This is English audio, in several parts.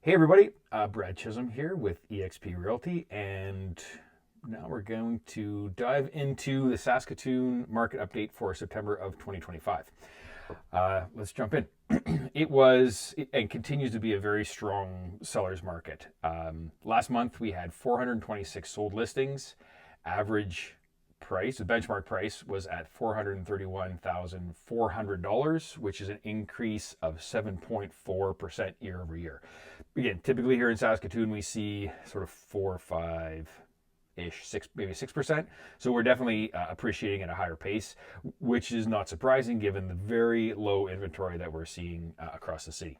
Hey everybody, Brad Chisholm here with eXp Realty, and now we're going to dive into the Saskatoon market update for September of 2025. Let's jump in. It was and continues to be a very strong seller's market. Last month we had 426 sold listings. Average price, the benchmark price, was at $431,400, which is an increase of 7.4% year over year. Again, typically here in Saskatoon, we see sort of 4, 5-ish, 6, maybe 6%. So we're definitely appreciating at a higher pace, which is not surprising given the very low inventory that we're seeing across the city.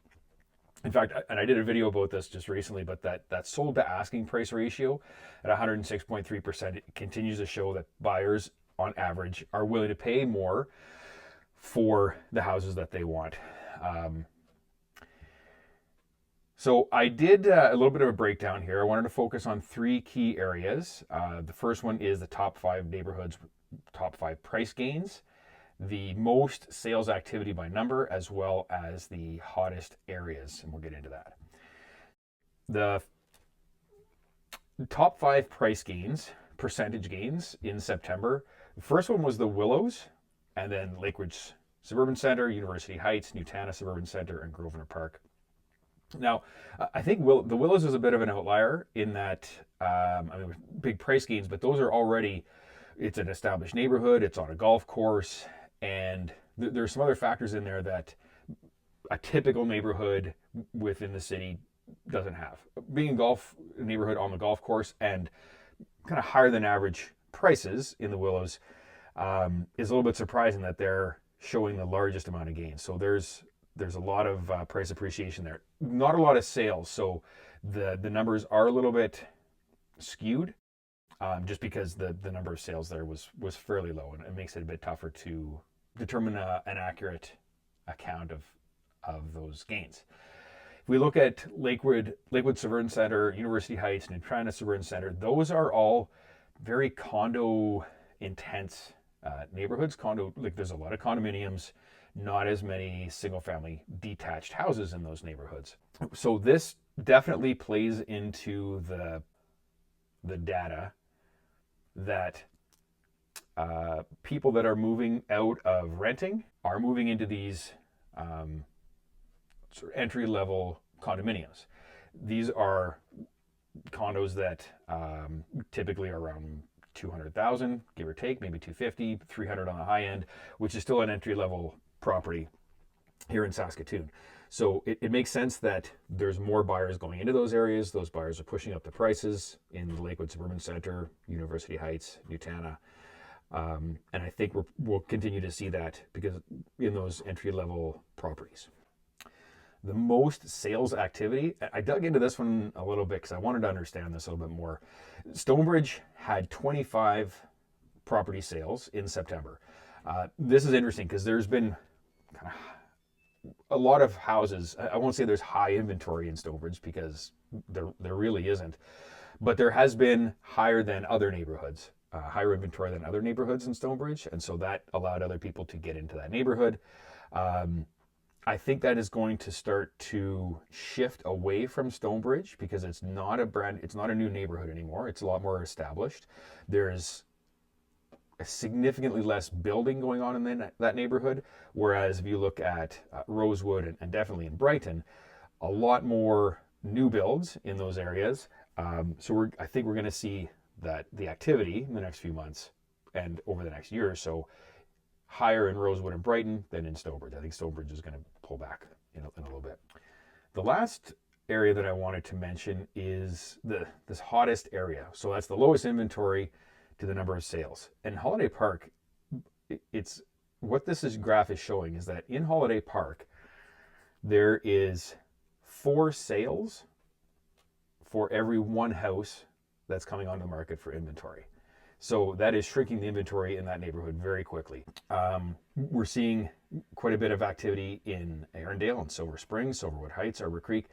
In fact, and I did a video about this just recently, but that sold to asking price ratio at 106.3%, it continues to show that buyers on average are willing to pay more for the houses that they want. So I did a little bit of a breakdown here. I wanted to focus on 3 key areas. The first one is the top 5 neighborhoods, top 5 price gains, the most sales activity by number, as well as the hottest areas, and we'll get into that. The top 5 price gains, percentage gains in September. The first one was the Willows, and then Lakewood's Suburban Center, University Heights, Newtana Suburban Center, and Grosvenor Park. Now, I think the Willows is a bit of an outlier in that, big price gains, but those are already, it's an established neighborhood, it's on a golf course, and there's some other factors in there that a typical neighborhood within the city doesn't have. Being a golf neighborhood on the golf course and kind of higher than average prices in the Willows is a little bit surprising that they're showing the largest amount of gains. So there's a lot of price appreciation there. Not a lot of sales, so the numbers are a little bit skewed, just because the number of sales there was fairly low, and it makes it a bit tougher to determine an accurate account of those gains. If we look at Lakewood Suburban Center, University Heights, and Newtana Suburban Center, those are all very condo intense neighborhoods. There's a lot of condominiums, not as many single family detached houses in those neighborhoods. So this definitely plays into the data that people that are moving out of renting are moving into these sort of entry-level condominiums. These are condos that typically are around 200,000, give or take, maybe 250, 300 on the high end, which is still an entry-level property here in Saskatoon. So it makes sense that there's more buyers going into those areas. Those buyers are pushing up the prices in the Lakewood Suburban Center, University Heights, Newtana. And I think we'll continue to see that because in those entry-level properties. The most sales activity, I dug into this one a little bit because I wanted to understand this a little bit more. Stonebridge had 25 property sales in September. This is interesting because there's been kind of a lot of houses. I won't say there's high inventory in Stonebridge because there really isn't, but there has been higher than other neighborhoods, higher inventory than other neighborhoods in Stonebridge, and so that allowed other people to get into that neighborhood. I think that is going to start to shift away from Stonebridge because it's not a new neighborhood anymore. It's a lot more established. There's significantly less building going on in that neighborhood, whereas if you look at Rosewood and definitely in Brighton, a lot more new builds in those areas. So I think we're going to see that the activity in the next few months and over the next year or so higher in Rosewood and Brighton than in Stonebridge. I think Stonebridge is going to pull back in a little bit. The last area that I wanted to mention is this hottest area. So that's the lowest inventory to the number of sales. And Holiday Park, it's what graph is showing is that in Holiday Park, there is 4 sales for every 1 house that's coming onto the market for inventory. So that is shrinking the inventory in that neighborhood very quickly. We're seeing quite a bit of activity in Arundel and Silver Spring, Silverwood Heights, Arbor Creek.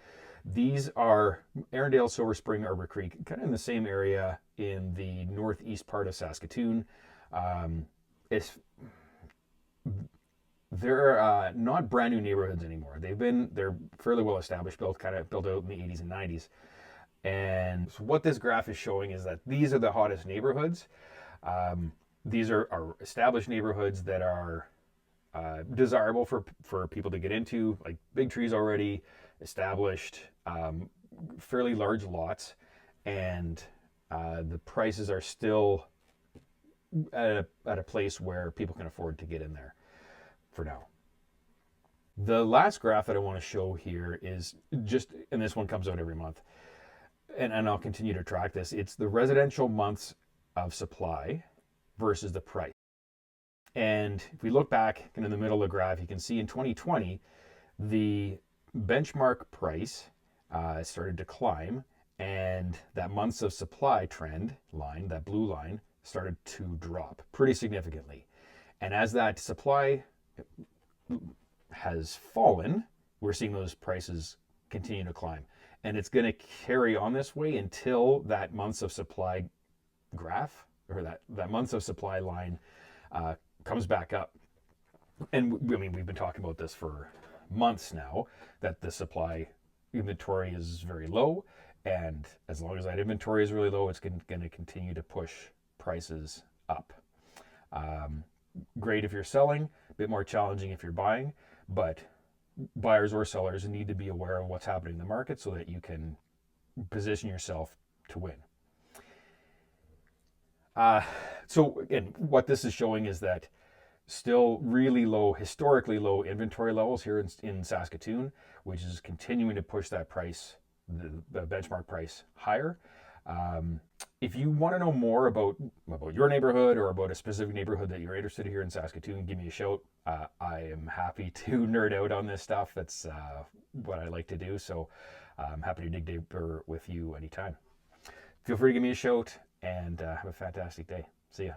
These are Arundel, Silver Spring, Arbor Creek, kind of in the same area in the northeast part of Saskatoon. They're not brand new neighborhoods anymore. They're fairly well established, kind of built out in the 80s and 90s. And so what this graph is showing is that these are the hottest neighborhoods. These are established neighborhoods that are desirable for people to get into, like big trees already established, fairly large lots, and the prices are still at a place where people can afford to get in there for now. The last graph that I want to show here is just, and this one comes out every month, and I'll continue to track this. It's the residential months of supply versus the price. And if we look back in the middle of the graph, you can see in 2020, the benchmark price started to climb, and that months of supply trend line, that blue line, started to drop pretty significantly. And as that supply has fallen, we're seeing those prices continue to climb. And it's going to carry on this way until that months of supply graph, or that months of supply line comes back up. And I mean, we've been talking about this for months now, that the supply inventory is very low. And as long as that inventory is really low, it's going to continue to push prices up. Great if you're selling, a bit more challenging if you're buying, but buyers or sellers need to be aware of what's happening in the market so that you can position yourself to win. So again, what this is showing is that still really low, historically low inventory levels here in Saskatoon, which is continuing to push that price, the benchmark price, higher. If you want to know more about your neighborhood or about a specific neighborhood that you're interested in here in Saskatoon, give me a shout. I am happy to nerd out on this stuff. That's what I like to do. So I'm happy to dig deeper with you anytime. Feel free to give me a shout, and have a fantastic day. See ya.